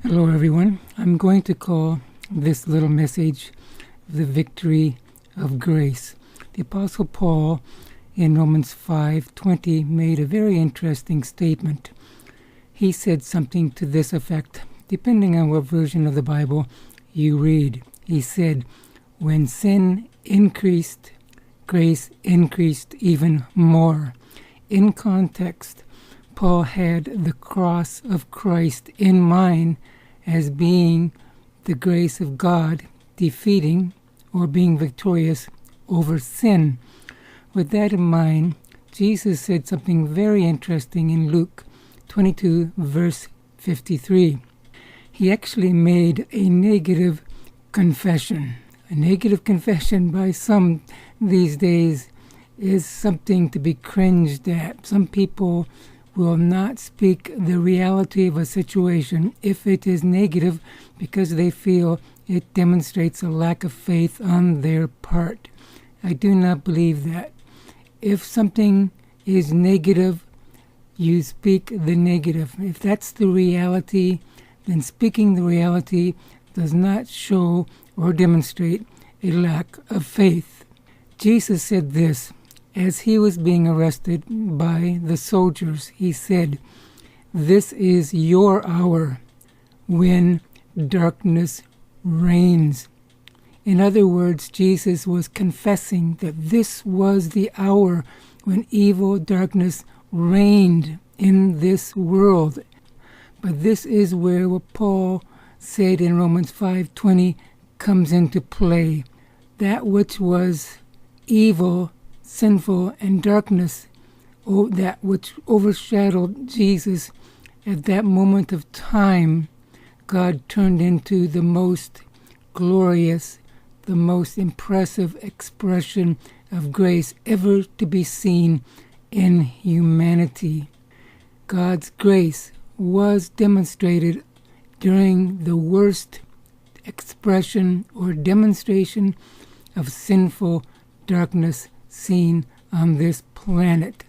Hello, everyone. I'm going to call this little message the victory of grace. The Apostle Paul in Romans 5:20 made a very interesting statement. He said something to this effect, depending on what version of the Bible you read. He said, when sin increased, grace increased even more. In context, Paul had the cross of Christ in mind as being the grace of God defeating or being victorious over sin. With that in mind, Jesus said something very interesting in Luke 22, verse 53. He actually made a negative confession. A negative confession by some these days is something to be cringed at. Some people will not speak the reality of a situation if it is negative because they feel it demonstrates a lack of faith on their part. I do not believe that. If something is negative, you speak the negative. If that's the reality, then speaking the reality does not show or demonstrate a lack of faith. Jesus said this as he was being arrested by the soldiers. He said, "This is your hour when darkness reigns." In other words, Jesus was confessing that this was the hour when evil darkness reigned in this world. But this is where what Paul said in Romans 5:20 comes into play. That which was evil, sinful, and darkness, that which overshadowed Jesus at that moment of time, God turned into the most glorious, the most impressive expression of grace ever to be seen in humanity. God's grace was demonstrated during the worst expression or demonstration of sinful darkness seen on this planet.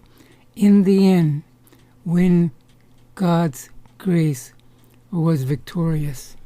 In the end, when God's grace was victorious.